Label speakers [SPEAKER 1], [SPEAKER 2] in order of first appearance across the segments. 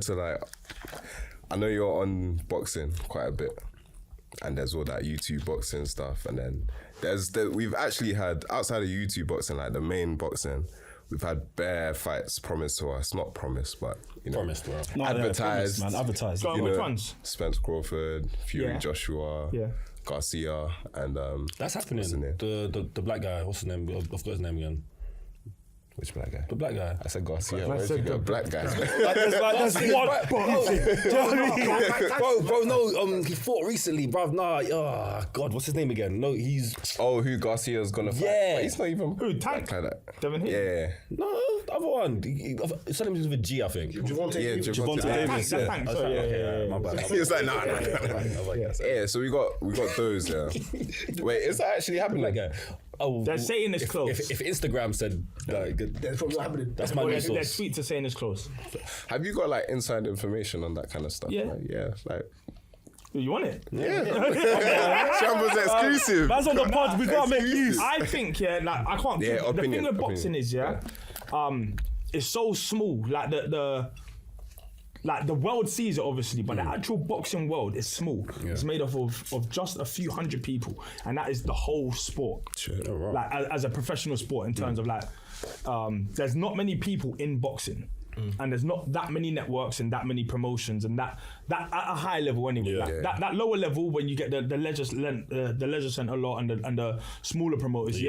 [SPEAKER 1] So like, I know you're on boxing quite a bit, and there's all that YouTube boxing stuff, and then we've actually had, outside of YouTube boxing, like the main boxing, we've had bare fights promised to us. Not promised, but
[SPEAKER 2] promised, bro.
[SPEAKER 1] Advertised.
[SPEAKER 3] Man, advertised.
[SPEAKER 1] You
[SPEAKER 4] Which
[SPEAKER 1] know,
[SPEAKER 4] ones?
[SPEAKER 1] Spence Crawford, Fury Joshua, Garcia, and
[SPEAKER 2] That's happening.
[SPEAKER 1] what's his name?
[SPEAKER 2] The black guy. What's his name? I've got his name again.
[SPEAKER 1] Which black guy?
[SPEAKER 2] The black guy.
[SPEAKER 1] I said Garcia. Where did you go? Black guy.
[SPEAKER 3] That's one boxing.
[SPEAKER 2] Bro, no, he fought recently, bruv. Nah, God, what's his name again? No, he's...
[SPEAKER 1] Oh, who Garcia's gonna fight?
[SPEAKER 2] Yeah.
[SPEAKER 1] But he's not even...
[SPEAKER 4] Who, Tank?
[SPEAKER 1] like that.
[SPEAKER 4] Devin Heath?
[SPEAKER 1] Yeah.
[SPEAKER 2] No, the other one. His name is with a G, I think.
[SPEAKER 3] Javante
[SPEAKER 1] Javante
[SPEAKER 3] Davis.
[SPEAKER 4] That's Tank, sorry, yeah.
[SPEAKER 2] My bad.
[SPEAKER 1] He was like, nah. Yeah, so we got those, yeah. Wait, is that actually happening?
[SPEAKER 2] That guy. Oh,
[SPEAKER 4] They're saying it's close.
[SPEAKER 2] If Instagram said
[SPEAKER 3] That's probably not happening.
[SPEAKER 2] that's my new
[SPEAKER 4] Their
[SPEAKER 2] source.
[SPEAKER 4] tweets are saying it's close.
[SPEAKER 1] Have you got like inside information on that kind of stuff?
[SPEAKER 4] Yeah.
[SPEAKER 1] Like, yeah, like...
[SPEAKER 4] You want it?
[SPEAKER 1] Shambles exclusive.
[SPEAKER 3] Man's on the pod, we gotta make use.
[SPEAKER 4] I think, like, I can't...
[SPEAKER 1] Yeah,
[SPEAKER 4] the
[SPEAKER 1] opinion,
[SPEAKER 4] thing with boxing is, it's so small. Like, the world sees it, obviously, but the actual boxing world is small. It's made up of just a few hundred people, and that is the whole sport.
[SPEAKER 1] Sure.
[SPEAKER 4] Like, as a professional sport, in terms of like, there's not many people in boxing. And there's not that many networks and that many promotions, and that at a high level anyway. That lower level, when you get the leisure centre a lot and the smaller promoters,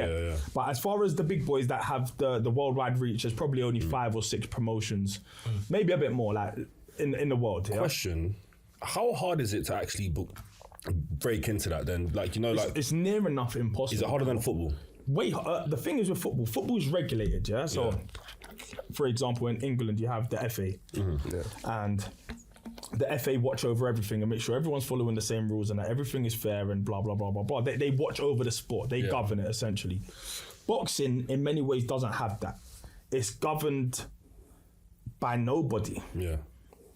[SPEAKER 4] But as far as the big boys that have the worldwide reach, there's probably only 5 or 6 promotions, maybe a bit more, like in the world. Yeah?
[SPEAKER 2] Question: how hard is it to actually break into that? Then, like, you know, like
[SPEAKER 4] It's near enough impossible.
[SPEAKER 2] is it harder than football?
[SPEAKER 4] Wait, the thing is with football is regulated, yeah? So, for example, in England, you have the FA. And the FA watch over everything and make sure everyone's following the same rules and that everything is fair and blah, blah, blah, blah, blah. They watch over the sport. They govern it, essentially. Boxing, in many ways, doesn't have that. It's governed by nobody.
[SPEAKER 2] Yeah.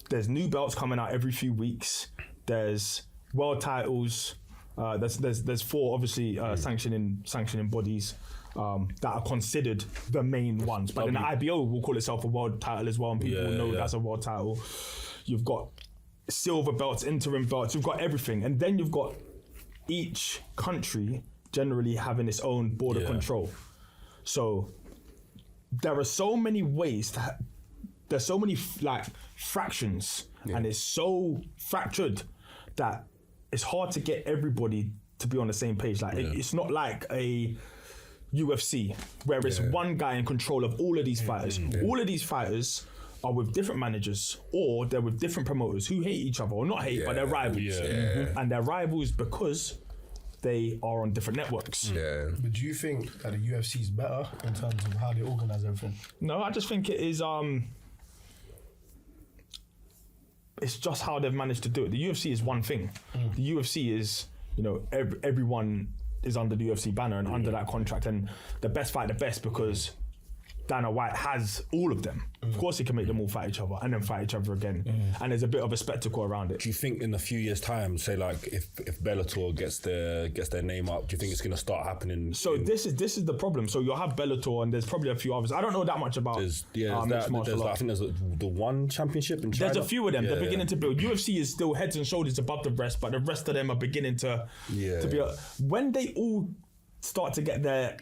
[SPEAKER 4] There's new belts coming out every few weeks. There's world titles. There's 4 obviously sanctioning bodies that are considered the main ones. But then the IBO will call itself a world title as well, and people will know that's a world title. You've got silver belts, interim belts. You've got everything, and then you've got each country generally having its own border control. So there are so many ways to. There's so many fractions, and it's so fractured that it's hard to get everybody to be on the same page. Like it's not like a UFC where it's one guy in control of all of these fighters. All of these fighters are with different managers, or they're with different promoters who hate each other, or not hate, but they're rivals. And they're rivals because they are on different networks.
[SPEAKER 3] But do you think that the UFC is better in terms of how they organise everything?
[SPEAKER 4] No, I just think it is. It's just how they've managed to do it. The UFC is one thing. The UFC is, everyone is under the UFC banner and under that contract, and the best fight the best because Dana White has all of them. Of course, he can make them all fight each other and then fight each other again. And there's a bit of a spectacle around it.
[SPEAKER 2] Do you think in a few years' time, say like if Bellator gets their name up, do you think it's going to start happening?
[SPEAKER 4] So this is the problem. So you'll have Bellator and there's probably a few others. I don't know that much about mixed martial arts.
[SPEAKER 2] I think there's the one championship in China.
[SPEAKER 4] There's a few of them. They're beginning to build. UFC is still heads and shoulders above the rest, but the rest of them are beginning to be. When they all start to get their...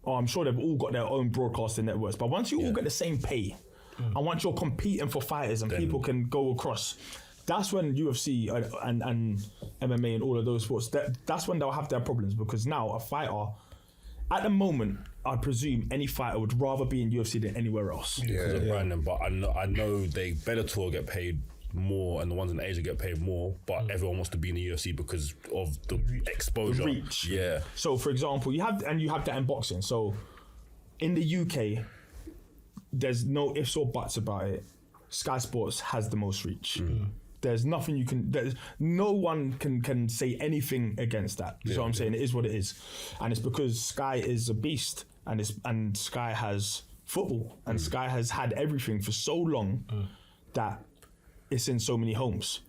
[SPEAKER 4] I'm sure they've all got their own broadcasting networks, but once you all get the same pay, and once you're competing for fighters and people can go across, that's when UFC and MMA and all of those sports, that's when they'll have their problems, because now a fighter, at the moment, I presume any fighter would rather be in UFC than anywhere else.
[SPEAKER 2] Because of branding, but I know Bellator get paid more and the ones in Asia get paid more, but everyone wants to be in the UFC because of the exposure,
[SPEAKER 4] the reach.
[SPEAKER 2] Yeah.
[SPEAKER 4] So for example, you have that in boxing. So in the UK, there's no ifs or buts about it. Sky Sports has the most reach. There's nothing no one can say anything against that. You know what I'm saying? It is what it is, and it's because Sky is a beast, and Sky has football, and Sky has had everything for so long that it's in so many homes,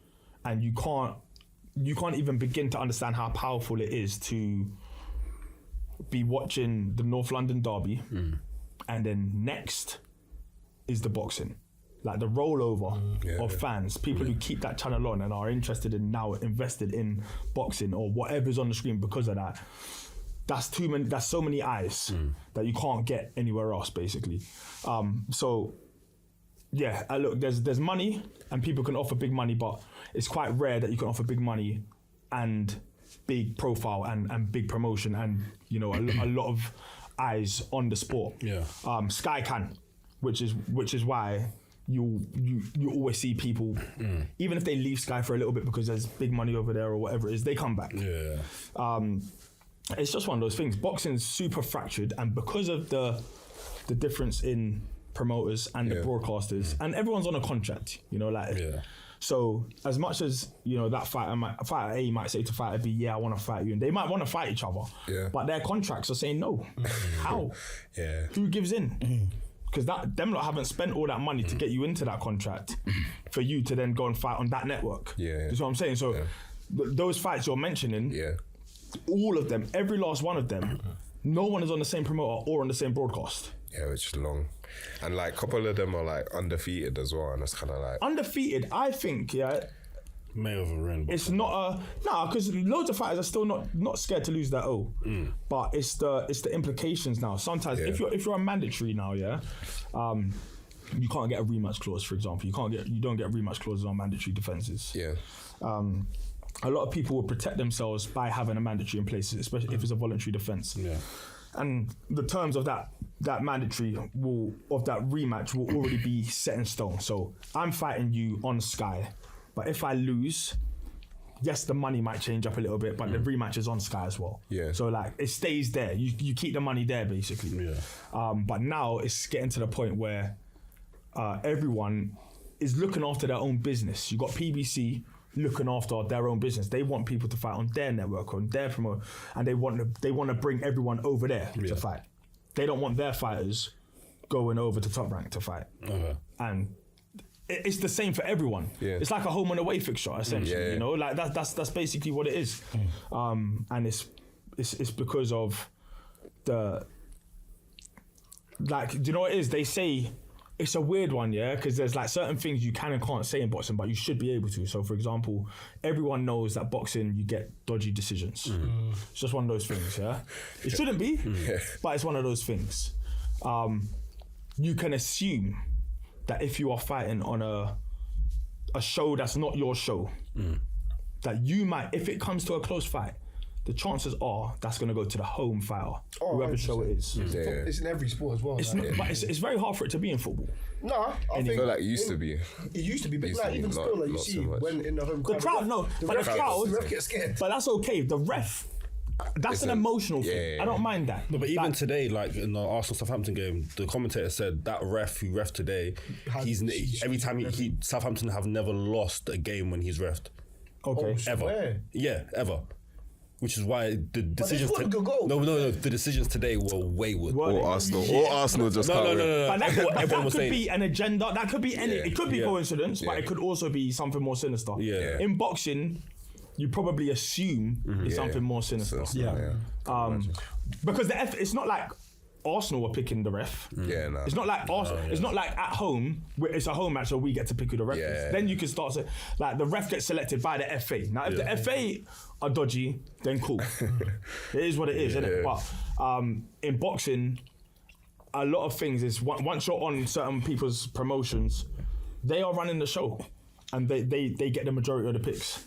[SPEAKER 4] and you can't even begin to understand how powerful it is to be watching the North London derby, and then next is the boxing. like the rollover of fans, people who keep that channel on and are interested in now invested in boxing or whatever's on the screen because of that. That's too many. That's so many eyes that you can't get anywhere else, basically. So, yeah, look, there's money and people can offer big money, but it's quite rare that you can offer big money and big profile and big promotion and a lot of eyes on the sport.
[SPEAKER 2] Yeah.
[SPEAKER 4] Sky can, which is why you always see people, even if they leave Sky for a little bit because there's big money over there or whatever it is, they come back.
[SPEAKER 2] Yeah.
[SPEAKER 4] It's just one of those things. Boxing's super fractured, and because of the difference in promoters and the broadcasters, and everyone's on a contract, So as much as that fighter A might say to fighter B, yeah, I want to fight you, and they might want to fight each other, but their contracts are saying no. How?
[SPEAKER 1] Yeah.
[SPEAKER 4] Who gives in? Because them lot haven't spent all that money to get you into that contract for you to then go and fight on that network.
[SPEAKER 1] Yeah.
[SPEAKER 4] That's what I'm saying. So those fights you're mentioning, all of them, every last one of them, no one is on the same promoter or on the same broadcast.
[SPEAKER 1] Yeah, which is long. And like a couple of them are like undefeated as well, and it's kind of like...
[SPEAKER 4] Undefeated, I think,
[SPEAKER 2] May of a win.
[SPEAKER 4] it's not because loads of fighters are still not scared to lose their O. But it's the implications now. Sometimes if you're a mandatory now, you can't get a rematch clause, for example. You don't get rematch clauses on mandatory defenses.
[SPEAKER 1] Yeah.
[SPEAKER 4] A lot of people will protect themselves by having a mandatory in place, especially if it's a voluntary defense.
[SPEAKER 2] Yeah.
[SPEAKER 4] And the terms of that mandatory of that rematch will already be set in stone. So I'm fighting you on Sky, but if I lose, yes, the money might change up a little bit, but the rematch is on Sky as well.
[SPEAKER 1] Yeah.
[SPEAKER 4] So like it stays there. You keep the money there basically.
[SPEAKER 2] Yeah.
[SPEAKER 4] But now it's getting to the point where everyone is looking after their own business. You got PBC looking after their own business. They want people to fight on their network, on their promoter, and they want to bring everyone over there to fight. They don't want their fighters going over to Top Rank to fight. Okay. And it's the same for everyone. Yeah. It's like a home and away fixture, essentially. Like that's basically what it is. And it's because of the, like, do you know what it is? They say it's a weird one, because there's like certain things you can and can't say in boxing, but you should be able to. So, for example, everyone knows that boxing, you get dodgy decisions. It's just one of those things, It shouldn't be, but it's one of those things. You can assume that if you are fighting on a show that's not your show, that you might, if it comes to a close fight, the chances are that's going to go to the home fighter, whoever show it is.
[SPEAKER 3] It's in every sport as well.
[SPEAKER 4] But it's very hard for it to be in football.
[SPEAKER 3] No, I
[SPEAKER 1] feel like it used to be.
[SPEAKER 3] It used to be, but like even still, like you see when in the home
[SPEAKER 4] the crowd,
[SPEAKER 3] the ref gets scared.
[SPEAKER 4] But that's okay. The ref, that's an emotional thing. I don't mind that.
[SPEAKER 2] No, but even today, like in the Arsenal Southampton game, the commentator said that ref who ref today, every time Southampton have never lost a game when he's refed.
[SPEAKER 4] Okay.
[SPEAKER 2] Ever. Yeah, ever. Which is why the decisions. The decisions today were wayward.
[SPEAKER 1] Or Arsenal just can't win.
[SPEAKER 2] No.
[SPEAKER 4] But that could be an agenda. That could be any. It could be coincidence, but it could also be something more sinister.
[SPEAKER 2] Yeah.
[SPEAKER 4] In boxing, you probably assume it's something more sinister. Because it's not like Arsenal were picking the ref.
[SPEAKER 1] Yeah, no.
[SPEAKER 4] It's not like Arsenal. It's not like at home. It's a home match, so we get to pick who the ref is. Then you can start to the ref gets selected by the FA. Now, if the FA are dodgy, then cool. It is what it is, isn't it? But in boxing, a lot of things is once you're on certain people's promotions, they are running the show, and they get the majority of the picks.